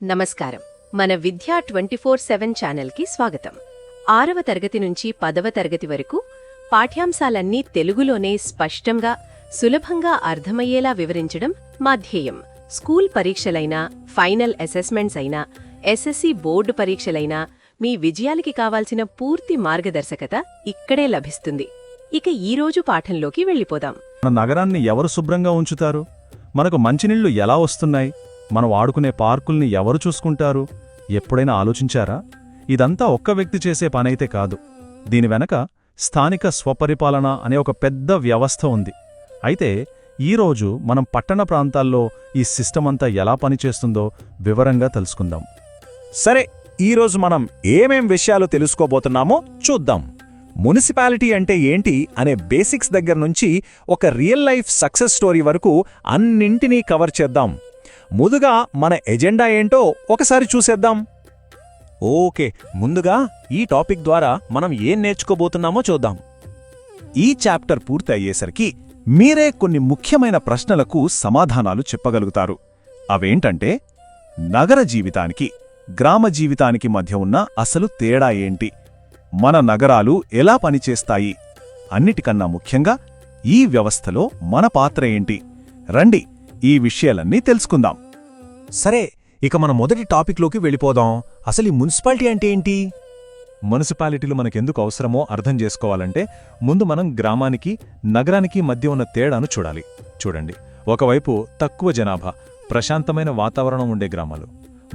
నమస్కారం. మన విద్యా 24/7 ఛానల్కి స్వాగతం. 6వ తరగతి నుంచి 10వ తరగతి వరకు పాఠ్యాంశాలన్నీ తెలుగులోనే స్పష్టంగా, సులభంగా అర్థమయ్యేలా వివరించడం మా ధ్యేయం. స్కూల్ పరీక్షలైనా, ఫైనల్ అసెస్మెంట్స్ అయినా, ఎస్ఎస్సి బోర్డు పరీక్షలైనా మీ విజయాలకి కావాల్సిన పూర్తి మార్గదర్శకత ఇక్కడే లభిస్తుంది. ఇక ఈరోజు పాఠంలోకి వెళ్ళిపోదాం. మన నగరాన్ని ఎవరు శుభ్రంగా ఉంచుతారు? మనకు మంచినీళ్లు ఎలా వస్తున్నాయి? మనం ఆడుకునే పార్కుల్ని ఎవరు చూసుకుంటారు? ఎప్పుడైనా ఆలోచించారా? ఇదంతా ఒక్క వ్యక్తి చేసే పనైతే కాదు. దీని వెనక స్థానిక స్వపరిపాలన అనే ఒక పెద్ద వ్యవస్థ ఉంది. అయితే ఈరోజు మనం పట్టణ ప్రాంతాల్లో ఈ సిస్టమ్ అంతా ఎలా పనిచేస్తుందో వివరంగా తెలుసుకుందాం. సరే, ఈరోజు మనం ఏమేం విషయాలు తెలుసుకోబోతున్నామో చూద్దాం. మున్సిపాలిటీ అంటే ఏంటి అనే బేసిక్స్ దగ్గర నుంచి ఒక రియల్ లైఫ్ సక్సెస్ స్టోరీ వరకు అన్నింటినీ కవర్ చేద్దాం. ముందుగా మన ఎజెండా ఏంటో ఒకసారి చూసేద్దాం. ఓకే, ముందుగా ఈ టాపిక్ ద్వారా మనం ఏం నేర్చుకోబోతున్నామో చూద్దాం. ఈ చాప్టర్ పూర్తి అయ్యేసరికి మీరే కొన్ని ముఖ్యమైన ప్రశ్నలకు సమాధానాలు చెప్పగలుగుతారు. అవేంటంటే, నగర జీవితానికి, గ్రామ జీవితానికి మధ్య ఉన్న అసలు తేడా ఏంటి? మన నగరాలు ఎలా పనిచేస్తాయి? అన్నిటికన్నా ముఖ్యంగా ఈ వ్యవస్థలో మన పాత్ర ఏంటి? రండి, ఈ విషయాలన్నీ తెలుసుకుందాం. సరే, ఇక మన మొదటి టాపిక్లోకి వెళ్ళిపోదాం. అసలు ఈ మున్సిపాలిటీ అంటే ఏంటి? మున్సిపాలిటీలు మనకెందుకు అవసరమో అర్థం చేసుకోవాలంటే ముందు మనం గ్రామానికి, నగరానికి మధ్య ఉన్న తేడాను చూడాలి. చూడండి, ఒకవైపు తక్కువ జనాభా, ప్రశాంతమైన వాతావరణం ఉండే గ్రామాలు,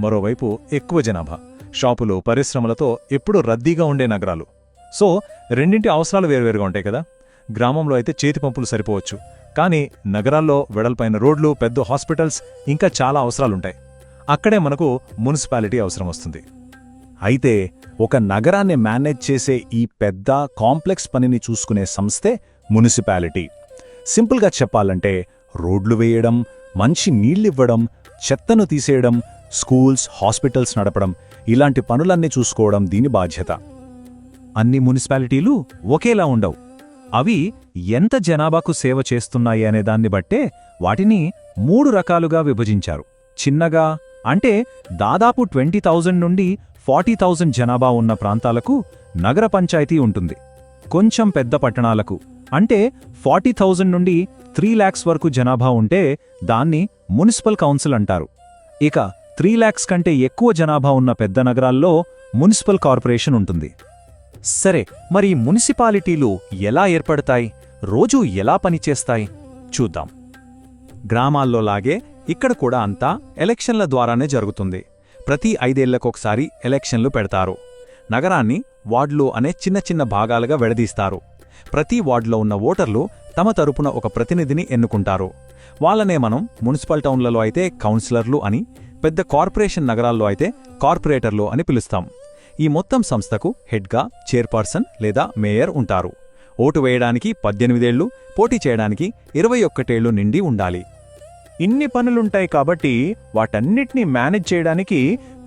మరోవైపు ఎక్కువ జనాభా, షాపులు, పరిశ్రమలతో ఎప్పుడూ రద్దీగా ఉండే నగరాలు. సో రెండింటి అవసరాలు వేరువేరుగా ఉంటాయి కదా. గ్రామంలో అయితే చేతి పంపులు సరిపోవచ్చు, కానీ నగరాల్లో వెడల్పైన రోడ్లు, పెద్ద హాస్పిటల్స్, ఇంకా చాలా అవసరాలుంటాయి. అక్కడే మనకు మున్సిపాలిటీ అవసరం వస్తుంది. అయితే ఒక నగరాన్ని మేనేజ్ చేసే ఈ పెద్ద కాంప్లెక్స్ పనిని చూసుకునే సంస్థే మున్సిపాలిటీ. సింపుల్గా చెప్పాలంటే రోడ్లు వేయడం, మంచి నీళ్ళివ్వడం, చెత్తను తీసేయడం, స్కూల్స్, హాస్పిటల్స్ నడపడం, ఇలాంటి పనులన్నీ చూసుకోవడం దీని బాధ్యత. అన్ని మున్సిపాలిటీలు ఒకేలా ఉండవు. అవి ఎంత జనాభాకు సేవ చేస్తున్నాయి అనే దాన్ని బట్టే వాటిని 3 రకాలుగా విభజించారు. చిన్నగా అంటే దాదాపు 20,000 నుండి 40,000 జనాభా ఉన్న ప్రాంతాలకు నగర పంచాయతీ ఉంటుంది. కొంచెం పెద్ద పట్టణాలకు అంటే 40,000 నుండి 3 lakhs వరకు జనాభా ఉంటే దాన్ని మున్సిపల్ కౌన్సిల్ అంటారు. ఇక 3 lakhs కంటే ఎక్కువ జనాభా ఉన్న పెద్ద నగరాల్లో మున్సిపల్ కార్పొరేషన్ ఉంటుంది. సరే, మరి మున్సిపాలిటీలు ఎలా ఏర్పడతాయి? రోజూ ఎలా పనిచేస్తాయి? చూద్దాం. గ్రామాల్లో లాగే ఇక్కడ కూడా అంతా ఎలక్షన్ల ద్వారానే జరుగుతుంది. ప్రతి 5 ఏళ్లకొకసారి ఎలక్షన్లు పెడతారు. నగరాన్ని వార్డులు అనే చిన్న చిన్న భాగాలుగా విడదీస్తారు. ప్రతి వార్డులో ఉన్న ఓటర్లు తమ తరపున ఒక ప్రతినిధిని ఎన్నుకుంటారు. వాళ్ళనే మనం మున్సిపల్ టౌన్లలో అయితే కౌన్సిలర్లు అని, పెద్ద కార్పొరేషన్ నగరాల్లో అయితే కార్పొరేటర్లు అని పిలుస్తాం. ఈ మొత్తం సంస్థకు హెడ్గా చైర్పర్సన్ లేదా మేయర్ ఉంటారు. ఓటు వేయడానికి 18 ఏళ్లు, పోటీ చేయడానికి 21 ఏళ్లు నిండి ఉండాలి. ఇన్ని పనులుంటాయి కాబట్టి వాటన్నిటినీ మేనేజ్ చేయడానికి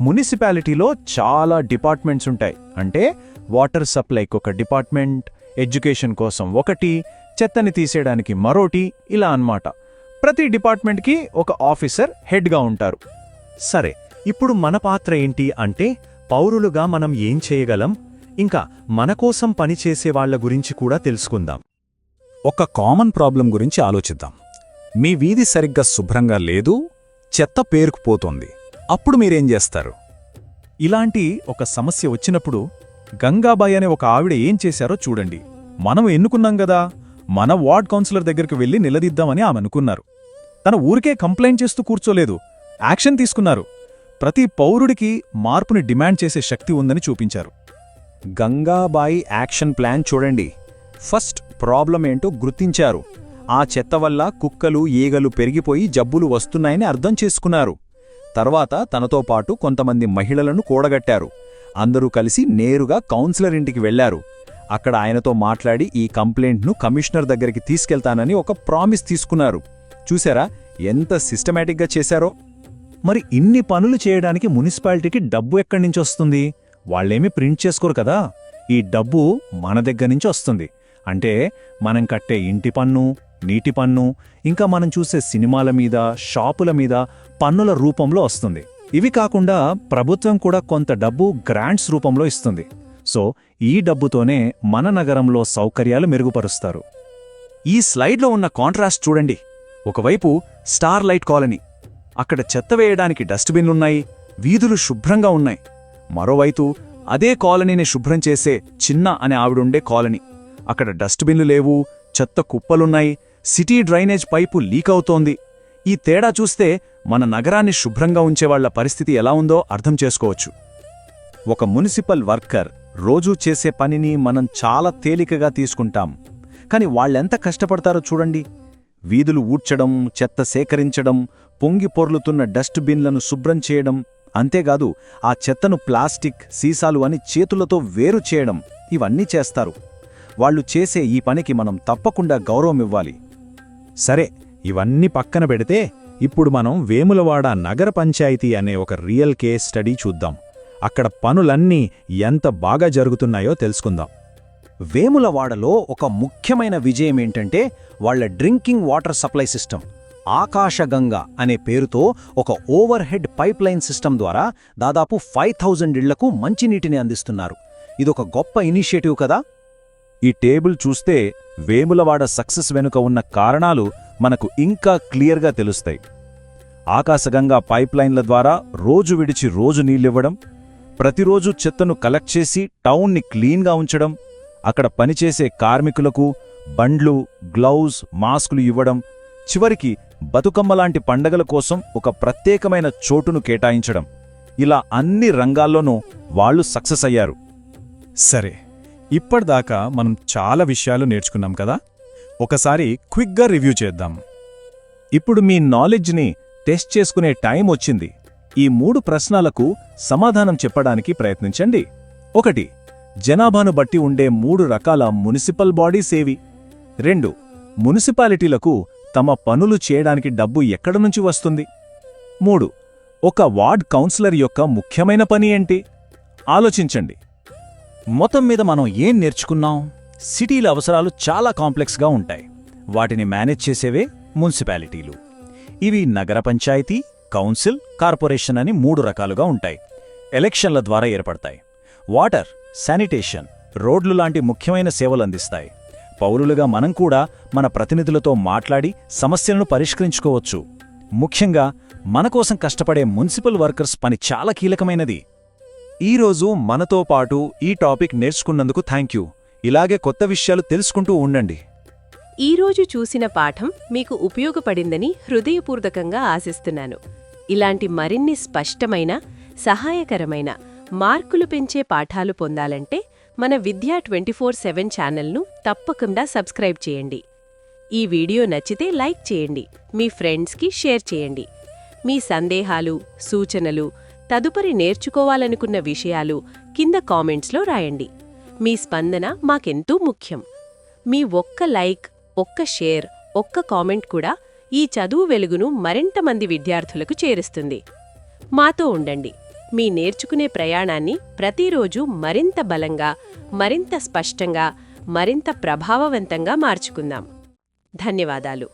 మున్సిపాలిటీలో చాలా డిపార్ట్మెంట్స్ ఉంటాయి. అంటే వాటర్ సప్లైకి ఒక డిపార్ట్మెంట్, ఎడ్యుకేషన్ కోసం ఒకటి, చెత్తని తీసేయడానికి మరోటి, ఇలా అన్నమాట. ప్రతి డిపార్ట్మెంట్కి ఒక ఆఫీసర్ హెడ్గా ఉంటారు. సరే, ఇప్పుడు మన పాత్ర ఏంటి అంటే పౌరులుగా మనం ఏం చేయగలం, ఇంకా మనకోసం పనిచేసేవాళ్ల గురించి కూడా తెలుసుకుందాం. ఒక కామన్ ప్రాబ్లం గురించి ఆలోచిద్దాం. మీ వీధి సరిగ్గా శుభ్రంగా లేదు, చెత్త పేరుకుపోతోంది. అప్పుడు మీరేం చేస్తారు? ఇలాంటి ఒక సమస్య వచ్చినప్పుడు గంగాబాయ్ అనే ఒక ఆవిడ ఏం చేశారో చూడండి. మనం ఎన్నుకున్నాం గదా, మన వార్డ్ కౌన్సిలర్ దగ్గరికి వెళ్లి నిలదీద్దామని ఆమె అనుకున్నారు. తన ఊరికే కంప్లైంట్ చేస్తూ కూర్చోలేదు, యాక్షన్ తీసుకున్నారు. ప్రతి పౌరుడికి మార్పుని డిమాండ్ చేసే శక్తి ఉందని చూపించారు. గంగాబాయి యాక్షన్ ప్లాన్ చూడండి. ఫస్ట్ ప్రాబ్లం ఏంటో గుర్తించారు. ఆ చెత్త వల్ల కుక్కలు, ఈగలు పెరిగిపోయి జబ్బులు వస్తున్నాయని అర్థం చేసుకున్నారు. తర్వాత తనతో పాటు కొంతమంది మహిళలను కూడగట్టారు. అందరూ కలిసి నేరుగా కౌన్సిలర్ ఇంటికి వెళ్లారు. అక్కడ ఆయనతో మాట్లాడి ఈ కంప్లైంట్ను కమిషనర్ దగ్గరికి తీసుకెళ్తానని ఒక ప్రామిస్ తీసుకున్నారు. చూశారా ఎంత సిస్టమేటిక్గా చేశారో? మరి ఇన్ని పనులు చేయడానికి మున్సిపాలిటీకి డబ్బు ఎక్కడి నుంచి వస్తుంది? వాళ్ళేమీ ప్రింట్ చేసుకోరు కదా. ఈ డబ్బు మన దగ్గర నుంచి వస్తుంది. అంటే మనం కట్టే ఇంటి పన్ను, నీటి పన్ను, ఇంకా మనం చూసే సినిమాల మీద, షాపుల మీద పన్నుల రూపంలో వస్తుంది. ఇవి కాకుండా ప్రభుత్వం కూడా కొంత డబ్బు గ్రాంట్స్ రూపంలో ఇస్తుంది. సో ఈ డబ్బుతోనే మన నగరంలో సౌకర్యాలు మెరుగుపరుస్తారు. ఈ స్లైడ్లో ఉన్న కాంట్రాస్ట్ చూడండి. ఒకవైపు స్టార్ లైట్ కాలనీ, అక్కడ చెత్త వేయడానికి డస్ట్బిన్లున్నాయి, వీధులు శుభ్రంగా ఉన్నాయి. మరోవైపు అదే కాలనీని శుభ్రం చేసే చిన్న అనే ఆవిడుండే కాలనీ, అక్కడ డస్ట్బిన్లు లేవు, చెత్త కుప్పలున్నాయి, సిటీ డ్రైనేజ్ పైపు లీక్ అవుతోంది. ఈ తేడా చూస్తే మన నగరాన్ని శుభ్రంగా ఉంచేవాళ్ల పరిస్థితి ఎలా ఉందో అర్థం చేసుకోవచ్చు. ఒక మున్సిపల్ వర్కర్ రోజూ చేసే పనిని మనం చాలా తేలికగా తీసుకుంటాం, కాని వాళ్ళెంత కష్టపడతారో చూడండి. వీధులు ఊడ్చడం, చెత్త సేకరించడం, పొంగి పొర్లుతున్న డస్ట్బిన్లను శుభ్రం చేయడం, అంతేకాదు ఆ చెత్తను ప్లాస్టిక్, సీసాలు అని చేతులతో వేరు చేయడం, ఇవన్నీ చేస్తారు. వాళ్ళు చేసే ఈ పనికి మనం తప్పకుండా గౌరవమివ్వాలి. సరే, ఇవన్నీ పక్కన పెడితే ఇప్పుడు మనం వేములవాడ నగర పంచాయతీ అనే ఒక రియల్ కేస్ స్టడీ చూద్దాం. అక్కడ పనులన్నీ ఎంత బాగా జరుగుతున్నాయో తెలుసుకుందాం. వేములవాడలో ఒక ముఖ్యమైన విజయమేంటంటే వాళ్ల డ్రింకింగ్ వాటర్ సప్లై సిస్టమ్. ఆకాశగంగా అనే పేరుతో ఒక over head pipe line system ద్వారా దాదాపు 5000 ఇళ్లకు మంచినీటిని అందిస్తున్నారు. ఇదొక గొప్ప ఇనిషియేటివ్ కదా. ఈ టేబుల్ చూస్తే వేములవాడ సక్సెస్ వెనుక ఉన్న కారణాలు మనకు ఇంకా క్లియర్గా తెలుస్తాయి. ఆకాశగంగా పైప్లైన్ల ద్వారా రోజు విడిచి రోజు నీళ్ళివ్వడం, ప్రతిరోజు చెత్తను కలెక్ట్ చేసి టౌన్ని క్లీన్గా ఉంచడం, అక్కడ పనిచేసే కార్మికులకు బండ్లు, గ్లౌజ్, మాస్కులు ఇవ్వడం, చివరికి బతుకమ్మలాంటి పండగల కోసం ఒక ప్రత్యేకమైన చోటును కేటాయించడం, ఇలా అన్ని రంగాల్లోనూ వాళ్ళు సక్సెస్ అయ్యారు. సరే, ఇప్పటిదాకా మనం చాలా విషయాలు నేర్చుకున్నాం కదా. ఒకసారి క్విక్గా రివ్యూ చేద్దాం. ఇప్పుడు మీ నాలెడ్జ్ని టెస్ట్ చేసుకునే టైం వచ్చింది. ఈ 3 ప్రశ్నలకు సమాధానం చెప్పడానికి ప్రయత్నించండి. 1. జనాభాను బట్టి ఉండే 3 రకాల మున్సిపల్ బాడీస్ ఏవి? 2. మున్సిపాలిటీలకు తమ పనులు చేయడానికి డబ్బు ఎక్కడనుంచి వస్తుంది? 3. ఒక వార్డ్ కౌన్సిలర్ యొక్క ముఖ్యమైన పని ఏంటి? ఆలోచించండి. మొత్తం మీద మనం ఏం నేర్చుకున్నాం? సిటీల అవసరాలు చాలా కాంప్లెక్స్గా ఉంటాయి. వాటిని మేనేజ్ చేసేవే మున్సిపాలిటీలు. ఇవి నగర పంచాయతీ, కౌన్సిల్, కార్పొరేషన్ అని 3 రకాలుగా ఉంటాయి. ఎలక్షన్ల ద్వారా ఏర్పడతాయి. వాటర్, శానిటేషన్, రోడ్లు లాంటి ముఖ్యమైన సేవలు అందిస్తాయి. పౌరులుగా మనం కూడా మన ప్రతినిధులతో మాట్లాడి సమస్యలను పరిష్కరించుకోవచ్చు. ముఖ్యంగా మనకోసం కష్టపడే మున్సిపల్ వర్కర్స్ పని చాలా కీలకమైనది. ఈరోజు మనతో పాటు ఈ టాపిక్ నేర్చుకున్నందుకు థాంక్యూ. ఇలాగే కొత్త విషయాలు తెలుసుకుంటూ ఉండండి. ఈరోజు చూసిన పాఠం మీకు ఉపయోగపడిందని హృదయపూర్వకంగా ఆశిస్తున్నాను. ఇలాంటి మరిన్ని స్పష్టమైన, సహాయకరమైన, మార్కులు పెంచే పాఠాలు పొందాలంటే మన విద్యా 24/7 ఛానల్ను తప్పకుండా సబ్స్క్రైబ్ చేయండి. ఈ వీడియో నచ్చితే లైక్ చేయండి, మీ ఫ్రెండ్స్కి షేర్ చేయండి. మీ సందేహాలు, సూచనలు, తదుపరి నేర్చుకోవాలనుకున్న విషయాలు కింద కామెంట్స్లో రాయండి. మీ స్పందన మాకెంతో ముఖ్యం. మీ ఒక్క లైక్, ఒక్క షేర్, ఒక్క కామెంట్ కూడా ఈ చదువు వెలుగును మరింత మంది విద్యార్థులకు చేరుస్తుంది. మాతో ఉండండి. మీ నేర్చుకునే ప్రయాణాన్ని ప్రతిరోజు మరింత బలంగా, మరింత స్పష్టంగా, మరింత ప్రభావవంతంగా మార్చుకుందాం. ధన్యవాదాలు.